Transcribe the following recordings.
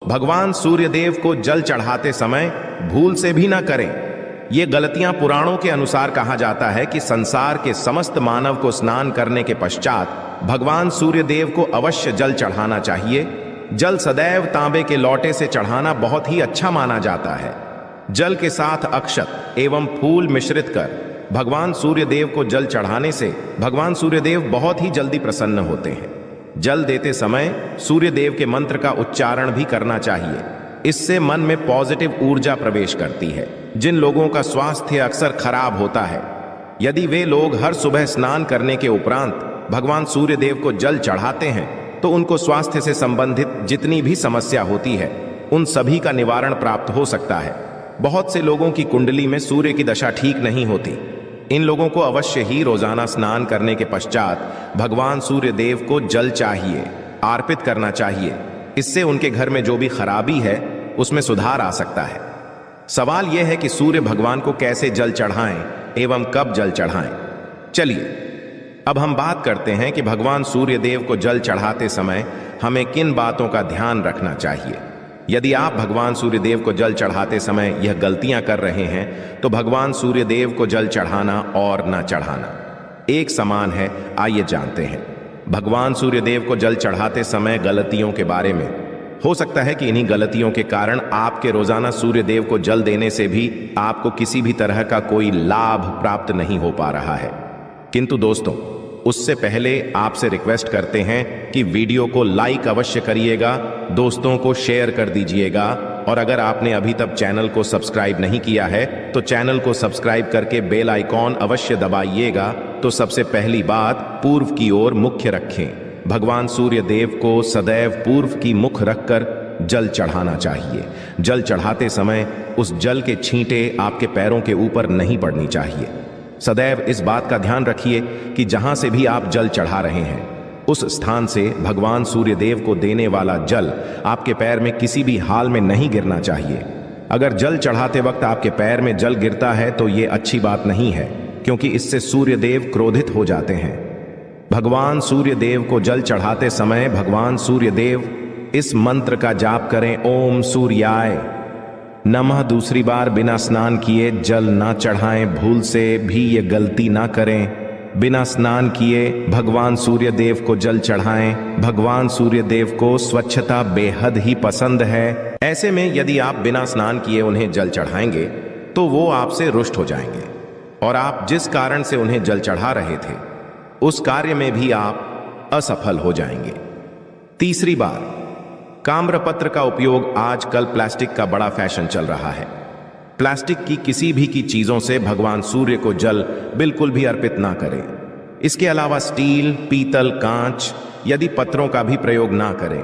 भगवान सूर्यदेव को जल चढ़ाते समय भूल से भी ना करें। ये गलतियां पुराणों के अनुसार कहा जाता है कि संसार के समस्त मानव को स्नान करने के पश्चात भगवान सूर्यदेव को अवश्य जल चढ़ाना चाहिए। जल सदैव तांबे के लोटे से चढ़ाना बहुत ही अच्छा माना जाता है। जल के साथ अक्षत एवं फूल मिश्रित कर भगवान सूर्यदेव को जल चढ़ाने से भगवान सूर्यदेव बहुत ही जल्दी प्रसन्न होते हैं। जल देते समय सूर्यदेव के मंत्र का उच्चारण भी करना चाहिए। इससे मन में पॉजिटिव ऊर्जा प्रवेश करती है। जिन लोगों का स्वास्थ्य अक्सर खराब होता है, यदि वे लोग हर सुबह स्नान करने के उपरांत भगवान सूर्यदेव को जल चढ़ाते हैं तो उनको स्वास्थ्य से संबंधित जितनी भी समस्या होती है उन सभी का निवारण प्राप्त हो सकता है। बहुत से लोगों की कुंडली में सूर्य की दशा ठीक नहीं होती। इन लोगों को अवश्य ही रोजाना स्नान करने के पश्चात भगवान सूर्यदेव को जल चाहिए, अर्पित करना चाहिए। इससे उनके घर में जो भी खराबी है उसमें सुधार आ सकता है। सवाल यह है कि सूर्य भगवान को कैसे जल चढ़ाएं एवं कब जल चढ़ाएं। चलिए अब हम बात करते हैं कि भगवान सूर्यदेव को जल चढ़ाते समय हमें किन बातों का ध्यान रखना चाहिए। यदि आप भगवान सूर्यदेव को जल चढ़ाते समय यह गलतियां कर रहे हैं तो भगवान सूर्यदेव को जल चढ़ाना और न चढ़ाना एक समान है। आइए जानते हैं भगवान सूर्यदेव को जल चढ़ाते समय गलतियों के बारे में। हो सकता है कि इन्हीं गलतियों के कारण आपके रोजाना सूर्यदेव को जल देने से भी आपको किसी भी तरह का कोई लाभ प्राप्त नहीं हो पा रहा है। किंतु दोस्तों, उससे पहले आपसे रिक्वेस्ट करते हैं कि वीडियो को लाइक अवश्य करिएगा, दोस्तों को शेयर कर दीजिएगा और अगर आपने अभी तक चैनल को सब्सक्राइब नहीं किया है तो चैनल को सब्सक्राइब करके बेल आइकॉन अवश्य दबाइएगा। तो सबसे पहली बात, पूर्व की ओर मुख्य रखें। भगवान सूर्यदेव को सदैव पूर्व की मुख रखकर जल चढ़ाना चाहिए। जल चढ़ाते समय उस जल के छींटे आपके पैरों के ऊपर नहीं पड़नी चाहिए। सदैव इस बात का ध्यान रखिए कि जहां से भी आप जल चढ़ा रहे हैं उस स्थान से भगवान सूर्यदेव को देने वाला जल आपके पैर में किसी भी हाल में नहीं गिरना चाहिए। अगर जल चढ़ाते वक्त आपके पैर में जल गिरता है तो ये अच्छी बात नहीं है, क्योंकि इससे सूर्यदेव क्रोधित हो जाते हैं। भगवान सूर्यदेव को जल चढ़ाते समय भगवान सूर्यदेव इस मंत्र का जाप करें, ओम सूर्याय नमः। दूसरी बार बिना स्नान किए जल ना चढ़ाएं। भूल से भी ये गलती ना करें। बिना स्नान किए भगवान सूर्यदेव को जल चढ़ाएं। भगवान सूर्यदेव को स्वच्छता बेहद ही पसंद है। ऐसे में यदि आप बिना स्नान किए उन्हें जल चढ़ाएंगे तो वो आपसे रुष्ट हो जाएंगे और आप जिस कारण से उन्हें जल चढ़ा रहे थे उस कार्य में भी आप असफल हो जाएंगे। तीसरी बार, ताम्रपत्र का उपयोग आजकल प्लास्टिक का बड़ा फैशन चल रहा है। प्लास्टिक की किसी भी की चीजों से भगवान सूर्य को जल बिल्कुल भी अर्पित ना करें। इसके अलावा स्टील, पीतल, कांच यदि पत्रों का भी प्रयोग ना करें।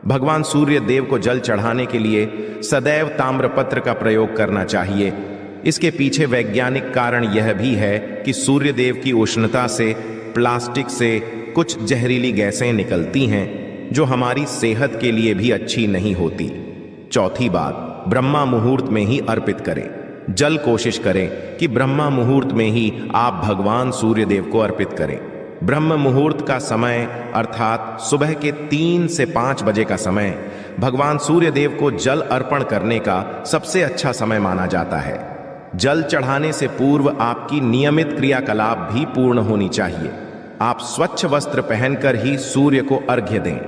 भगवान सूर्य देव को जल चढ़ाने के लिए सदैव ताम्रपत्र का प्रयोग करना चाहिए। इसके पीछे वैज्ञानिक कारण यह भी है कि सूर्य देव की उष्णता से प्लास्टिक से कुछ जहरीली गैसें निकलती हैं जो हमारी सेहत के लिए भी अच्छी नहीं होती। चौथी बात, ब्रह्मा मुहूर्त में ही अर्पित करें। जल कोशिश करें कि ब्रह्मा मुहूर्त में ही आप भगवान सूर्यदेव को अर्पित करें। ब्रह्म मुहूर्त का समय अर्थात सुबह के 3 से 5 बजे का समय भगवान सूर्यदेव को जल अर्पण करने का सबसे अच्छा समय माना जाता है। जल चढ़ाने से पूर्व आपकी नियमित क्रियाकलाप भी पूर्ण होनी चाहिए। आप स्वच्छ वस्त्र पहनकर ही सूर्य को अर्घ्य दें।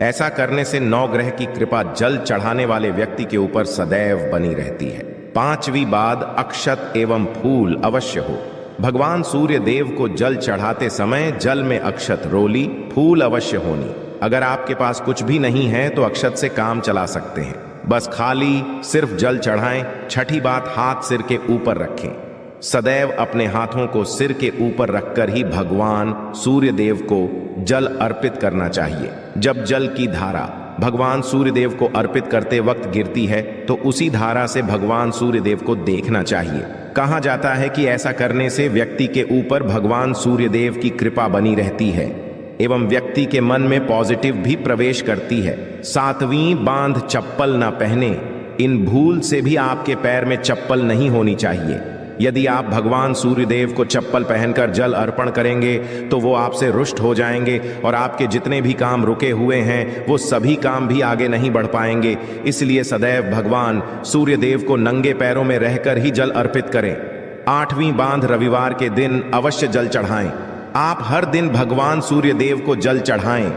ऐसा करने से नवग्रह की कृपा जल चढ़ाने वाले व्यक्ति के ऊपर सदैव बनी रहती है। पांचवी बात, अक्षत एवं फूल अवश्य हो। भगवान सूर्य देव को जल चढ़ाते समय जल में अक्षत, रोली, फूल अवश्य होनी। अगर आपके पास कुछ भी नहीं है तो अक्षत से काम चला सकते हैं। बस खाली सिर्फ जल चढ़ाएं। छठी बात, हाथ सिर के ऊपर रखें। सदैव अपने हाथों को सिर के ऊपर रखकर ही भगवान सूर्य देव को जल अर्पित करना चाहिए। जब जल की धारा भगवान सूर्यदेव को अर्पित करते वक्त गिरती है तो उसी धारा से भगवान सूर्यदेव को देखना चाहिए। कहा जाता है कि ऐसा करने से व्यक्ति के ऊपर भगवान सूर्यदेव की कृपा बनी रहती है एवं व्यक्ति के मन में पॉजिटिव भी प्रवेश करती है। सातवीं बांध, चप्पल ना पहने। इन भूल से भी आपके पैर में चप्पल नहीं होनी चाहिए। यदि आप भगवान सूर्यदेव को चप्पल पहनकर जल अर्पण करेंगे तो वो आपसे रुष्ट हो जाएंगे और आपके जितने भी काम रुके हुए हैं वो सभी काम भी आगे नहीं बढ़ पाएंगे। इसलिए सदैव भगवान सूर्यदेव को नंगे पैरों में रहकर ही जल अर्पित करें। 8वीं बांध रविवार के दिन अवश्य जल चढ़ाएं। आप हर दिन भगवान सूर्यदेव को जल चढ़ाएं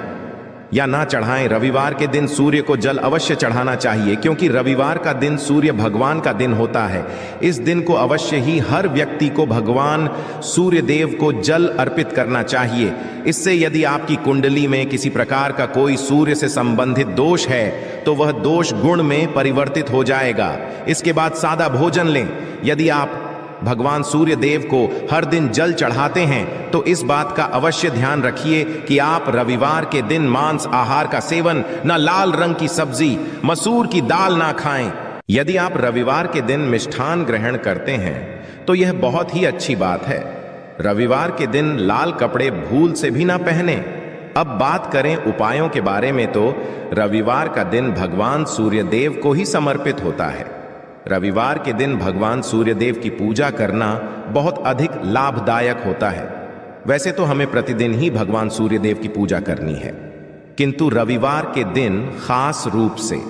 या ना चढ़ाएं, रविवार के दिन सूर्य को जल अवश्य चढ़ाना चाहिए, क्योंकि रविवार का दिन सूर्य भगवान का दिन होता है। इस दिन को अवश्य ही हर व्यक्ति को भगवान सूर्यदेव को जल अर्पित करना चाहिए। इससे यदि आपकी कुंडली में किसी प्रकार का कोई सूर्य से संबंधित दोष है तो वह दोष गुण में परिवर्तित हो जाएगा। इसके बाद सादा भोजन लें। यदि आप भगवान सूर्य देव को हर दिन जल चढ़ाते हैं तो इस बात का अवश्य ध्यान रखिए कि आप रविवार के दिन मांस आहार का सेवन, न लाल रंग की सब्जी, मसूर की दाल ना खाएं। यदि आप रविवार के दिन मिष्ठान ग्रहण करते हैं तो यह बहुत ही अच्छी बात है। रविवार के दिन लाल कपड़े भूल से भी ना पहने। अब बात करें उपायों के बारे में, तो रविवार का दिन भगवान सूर्यदेव को ही समर्पित होता है। रविवार के दिन भगवान सूर्यदेव की पूजा करना बहुत अधिक लाभदायक होता है। वैसे तो हमें प्रतिदिन ही भगवान सूर्यदेव की पूजा करनी है, किंतु रविवार के दिन खास रूप से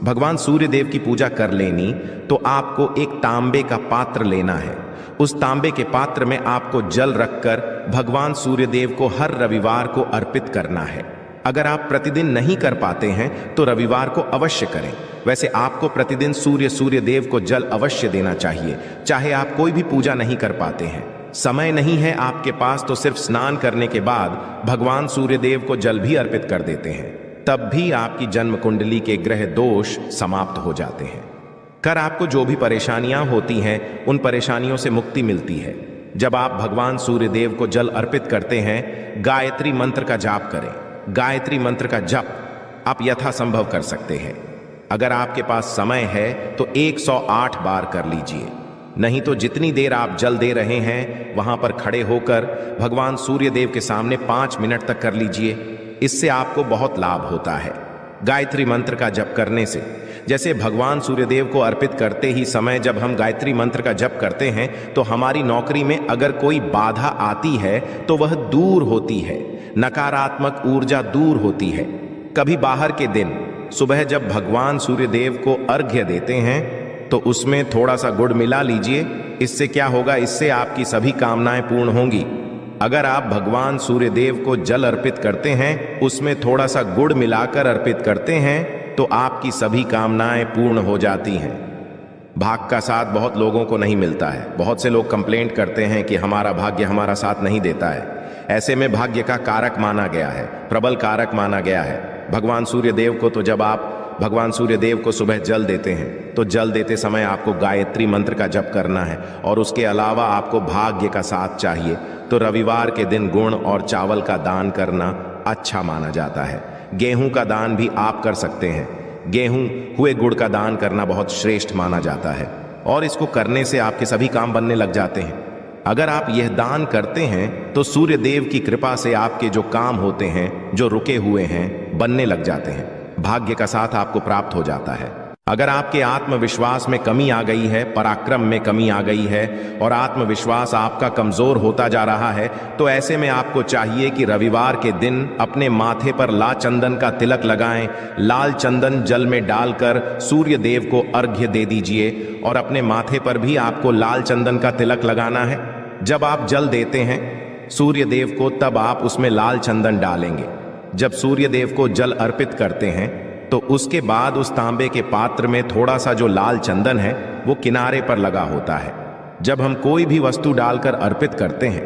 भगवान सूर्यदेव की पूजा कर लेनी तो आपको एक तांबे का पात्र लेना है। उस तांबे के पात्र में आपको जल रखकर भगवान सूर्यदेव को हर रविवार को अर्पित करना है। अगर आप प्रतिदिन नहीं कर पाते हैं तो रविवार को अवश्य करें। वैसे आपको प्रतिदिन सूर्यदेव को जल अवश्य देना चाहिए, चाहे आप कोई भी पूजा नहीं कर पाते हैं, समय नहीं है आपके पास, तो सिर्फ स्नान करने के बाद भगवान सूर्यदेव को जल भी अर्पित कर देते हैं। तब भी आपकी जन्म कुंडली के ग्रह दोष समाप्त हो जाते हैं। कर आपको जो भी परेशानियां होती हैं उन परेशानियों से मुक्ति मिलती है। जब आप भगवान सूर्यदेव को जल अर्पित करते हैं, गायत्री मंत्र का जाप करें। गायत्री मंत्र का जप आप यथासंभव कर सकते हैं। अगर आपके पास समय है तो 108 बार कर लीजिए, नहीं तो जितनी देर आप जल दे रहे हैं वहां पर खड़े होकर भगवान सूर्यदेव के सामने 5 मिनट तक कर लीजिए। इससे आपको बहुत लाभ होता है। गायत्री मंत्र का जप करने से, जैसे भगवान सूर्यदेव को अर्पित करते ही समय जब हम गायत्री मंत्र का जप करते हैं तो हमारी नौकरी में अगर कोई बाधा आती है तो वह दूर होती है, नकारात्मक ऊर्जा दूर होती है। कभी बाहर के दिन सुबह जब भगवान सूर्यदेव को अर्घ्य देते हैं तो उसमें थोड़ा सा गुड़ मिला लीजिए। इससे क्या होगा, इससे आपकी सभी कामनाएं पूर्ण होंगी। अगर आप भगवान सूर्यदेव को जल अर्पित करते हैं, उसमें थोड़ा सा गुड़ मिलाकर अर्पित करते हैं तो आपकी सभी कामनाएं पूर्ण हो जाती हैं। भाग्य का साथ बहुत लोगों को नहीं मिलता है। बहुत से लोग कंप्लेंट करते हैं कि हमारा भाग्य हमारा साथ नहीं देता है। ऐसे में भाग्य का कारक माना गया है, प्रबल कारक माना गया है भगवान सूर्यदेव को। तो जब आप भगवान सूर्यदेव को सुबह जल देते हैं तो जल देते समय आपको गायत्री मंत्र का जप करना है, और उसके अलावा आपको भाग्य का साथ चाहिए तो रविवार के दिन गुण और चावल का दान करना अच्छा माना जाता है। गेहूं का दान भी आप कर सकते हैं। गेहूं हुए गुड़ का दान करना बहुत श्रेष्ठ माना जाता है और इसको करने से आपके सभी काम बनने लग जाते हैं। अगर आप यह दान करते हैं तो सूर्यदेव की कृपा से आपके जो काम होते हैं, जो रुके हुए हैं, बनने लग जाते हैं। भाग्य का साथ आपको प्राप्त हो जाता है। अगर आपके आत्मविश्वास में कमी आ गई है, पराक्रम में कमी आ गई है और आत्मविश्वास आपका कमजोर होता जा रहा है, तो ऐसे में आपको चाहिए कि रविवार के दिन अपने माथे पर लाल चंदन का तिलक लगाएं। लाल चंदन जल में डालकर सूर्य देव को अर्घ्य दे दीजिए और अपने माथे पर भी आपको लाल चंदन का तिलक लगाना है। जब आप जल देते हैं सूर्य देव को, तब आप उसमें लाल चंदन डालेंगे। जब सूर्य देव को जल अर्पित करते हैं तो उसके बाद उस तांबे के पात्र में थोड़ा सा जो लाल चंदन है वो किनारे पर लगा होता है। जब हम कोई भी वस्तु डालकर अर्पित करते हैं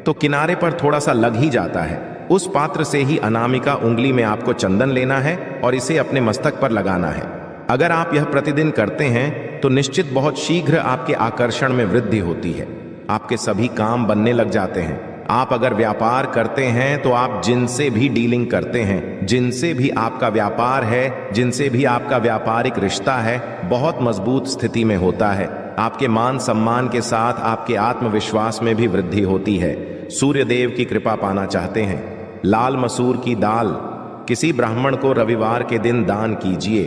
तो किनारे पर थोड़ा सा लग ही जाता है। उस पात्र से ही अनामिका उंगली में आपको चंदन लेना है और इसे अपने मस्तक पर लगाना है। अगर आप यह प्रतिदिन करते हैं तो निश्चित बहुत शीघ्र आपके आकर्षण में वृद्धि होती है। आपके सभी काम बनने लग जाते हैं। आप अगर व्यापार करते हैं तो आप जिनसे भी डीलिंग करते हैं, जिनसे भी आपका व्यापार है, जिनसे भी आपका व्यापारिक रिश्ता है, बहुत मजबूत स्थिति में होता है। आपके मान सम्मान के साथ आपके आत्मविश्वास में भी वृद्धि होती है। सूर्य देव की कृपा पाना चाहते हैं? लाल मसूर की दाल किसी ब्राह्मण को रविवार के दिन दान कीजिए।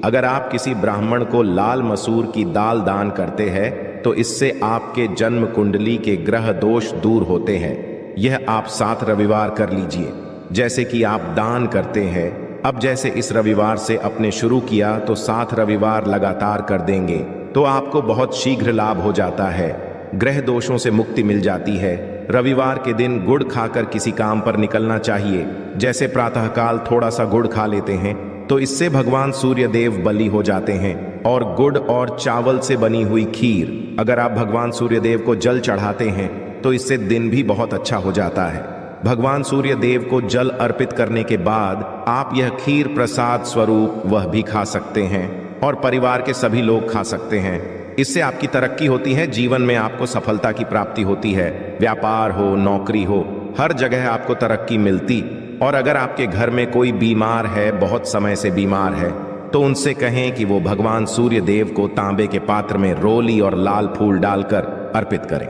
अगर आप किसी ब्राह्मण को लाल मसूर की दाल दान करते हैं तो इससे आपके जन्म कुंडली के ग्रह दोष दूर होते हैं। यह आप 7 रविवार कर लीजिए, जैसे कि आप दान करते हैं। अब जैसे इस रविवार से अपने शुरू किया तो 7 रविवार लगातार कर देंगे तो आपको बहुत शीघ्र लाभ हो जाता है। ग्रह दोषों से मुक्ति मिल जाती है। रविवार के दिन गुड़ खाकर किसी काम पर निकलना चाहिए। जैसे प्रातःकाल थोड़ा सा गुड़ खा लेते हैं तो इससे भगवान सूर्य देव बली हो जाते हैं। और गुड़ और चावल से बनी हुई खीर अगर आप भगवान सूर्य देव को जल चढ़ाते हैं तो इससे दिन भी बहुत अच्छा हो जाता है। भगवान सूर्य देव को जल अर्पित करने के बाद आप यह खीर प्रसाद स्वरूप वह भी खा सकते हैं और परिवार के सभी लोग खा सकते हैं। इससे आपकी तरक्की होती है, जीवन में आपको सफलता की प्राप्ति होती है। व्यापार हो, नौकरी हो, हर जगह आपको तरक्की मिलती। और अगर आपके घर में कोई बीमार है, बहुत समय से बीमार है, तो उनसे कहें कि वो भगवान सूर्य देव को तांबे के पात्र में रोली और लाल फूल डालकर अर्पित करें।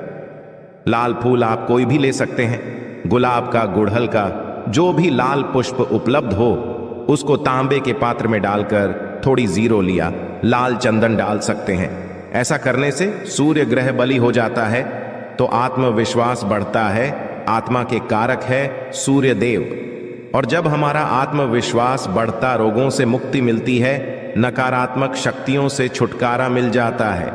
लाल फूल आप कोई भी ले सकते हैं, गुलाब का, गुड़हल का, जो भी लाल पुष्प उपलब्ध हो उसको तांबे के पात्र में डालकर थोड़ी जीरो लिया लाल चंदन डाल सकते हैं। ऐसा करने से सूर्य ग्रह बली हो जाता है तो आत्मविश्वास बढ़ता है। आत्मा के कारक है सूर्य देव, और जब हमारा आत्मविश्वास बढ़ता रोगों से मुक्ति मिलती है, नकारात्मक शक्तियों से छुटकारा मिल जाता है,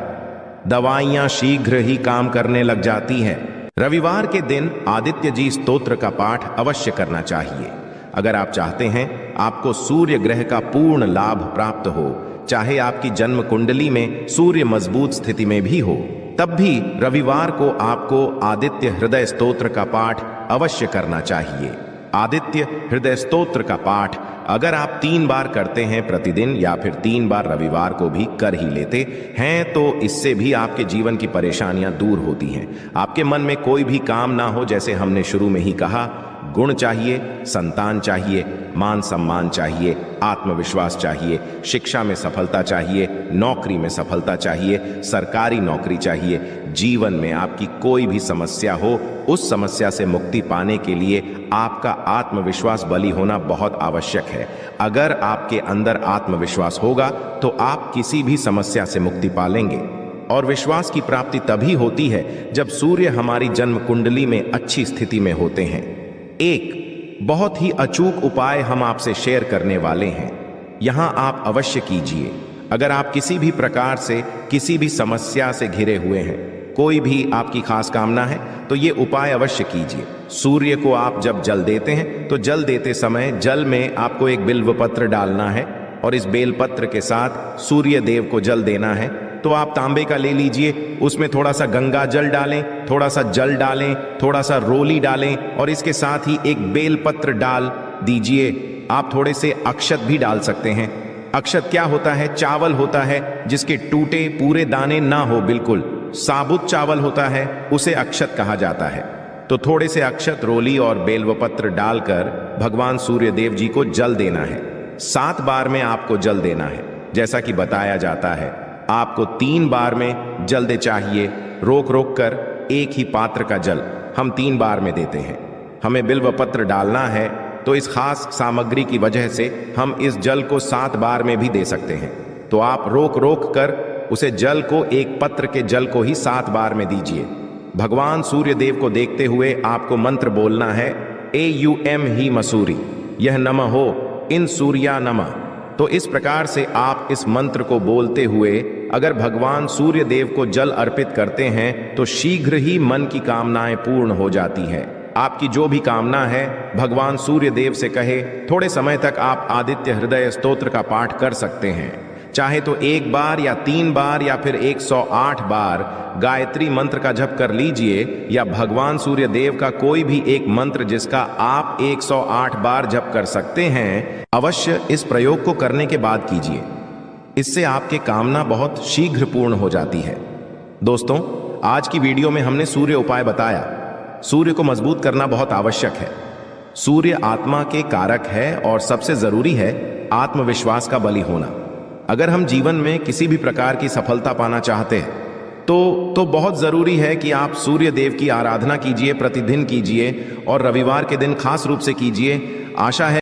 दवाइयां शीघ्र ही काम करने लग जाती हैं। रविवार के दिन आदित्य जी स्तोत्र का पाठ अवश्य करना चाहिए। अगर आप चाहते हैं आपको सूर्य ग्रह का पूर्ण लाभ प्राप्त हो, चाहे आपकी जन्म कुंडली में सूर्य मजबूत स्थिति में भी हो, तब भी रविवार को आपको आदित्य हृदय स्तोत्र का पाठ अवश्य करना चाहिए। आदित्य हृदय स्तोत्र का पाठ अगर आप 3 बार करते हैं प्रतिदिन या फिर 3 बार रविवार को भी कर ही लेते हैं तो इससे भी आपके जीवन की परेशानियां दूर होती हैं। आपके मन में कोई भी काम ना हो, जैसे हमने शुरू में ही कहा, गुण चाहिए, संतान चाहिए, मान सम्मान चाहिए, आत्मविश्वास चाहिए, शिक्षा में सफलता चाहिए, नौकरी में सफलता चाहिए, सरकारी नौकरी चाहिए। जीवन में आपकी कोई भी समस्या हो, उस समस्या से मुक्ति पाने के लिए आपका आत्मविश्वास बली होना बहुत आवश्यक है। अगर आपके अंदर आत्मविश्वास होगा तो आप किसी भी समस्या से मुक्ति पालेंगे। और विश्वास की प्राप्ति तभी होती है जब सूर्य हमारी जन्म कुंडली में अच्छी स्थिति में होते हैं। एक बहुत ही अचूक उपाय हम आपसे शेयर करने वाले हैं, यहां आप अवश्य कीजिए। अगर आप किसी भी प्रकार से किसी भी समस्या से घिरे हुए हैं, कोई भी आपकी खास कामना है, तो ये उपाय अवश्य कीजिए। सूर्य को आप जब जल देते हैं तो जल देते समय जल में आपको एक बिल्व पत्र डालना है और इस बेलपत्र के साथ सूर्य देव को जल देना है। तो आप तांबे का ले लीजिए, उसमें थोड़ा सा गंगा जल डालें, थोड़ा सा जल डालें, थोड़ा सा रोली डालें और इसके साथ ही एक बेलपत्र डाल दीजिए। आप थोड़े से अक्षत भी डाल सकते हैं। अक्षत क्या होता है? चावल होता है जिसके टूटे पूरे दाने ना हो, बिल्कुल साबुत चावल होता है, उसे अक्षत कहा जाता है। तो थोड़े से अक्षत, रोली और बेलवपत्र डालकर भगवान सूर्य देव जी को जल देना है। 7 बार में आपको जल देना है। जैसा कि बताया जाता है आपको 3 बार में जल्दी चाहिए। रोक रोक कर एक ही पात्र का जल हम 3 बार में देते हैं। हमें बिल्व पत्र डालना है तो इस खास सामग्री की वजह से हम इस जल को 7 बार में भी दे सकते हैं। तो आप रोक रोक कर उसे जल को, एक पत्र के जल को ही 7 बार में दीजिए। भगवान सूर्य देव को देखते हुए आपको मंत्र बोलना है, AUM ही मसूरी यह नमः हो इन सूर्या नमः। तो इस प्रकार से आप इस मंत्र को बोलते हुए अगर भगवान सूर्य देव को जल अर्पित करते हैं तो शीघ्र ही मन की कामनाएं पूर्ण हो जाती हैं। आपकी जो भी कामना है भगवान सूर्य देव से कहे। थोड़े समय तक आप आदित्य हृदय स्तोत्र का पाठ कर सकते हैं, चाहे तो 1 बार या 3 बार या फिर 108 बार गायत्री मंत्र का जप कर लीजिए, या भगवान सूर्य देव का कोई भी एक मंत्र जिसका आप 108 बार जप कर सकते हैं। अवश्य इस प्रयोग को करने के बाद कीजिए, इससे आपके कामना बहुत शीघ्र पूर्ण हो जाती है। दोस्तों, आज की वीडियो में हमने सूर्य उपाय बताया। सूर्य को मजबूत करना बहुत आवश्यक है। सूर्य आत्मा के कारक है और सबसे जरूरी है आत्मविश्वास का बली होना। अगर हम जीवन में किसी भी प्रकार की सफलता पाना चाहते हैं तो बहुत जरूरी है कि आप सूर्य देव की आराधना कीजिए, प्रतिदिन कीजिए और रविवार के दिन खास रूप से कीजिए। आशा है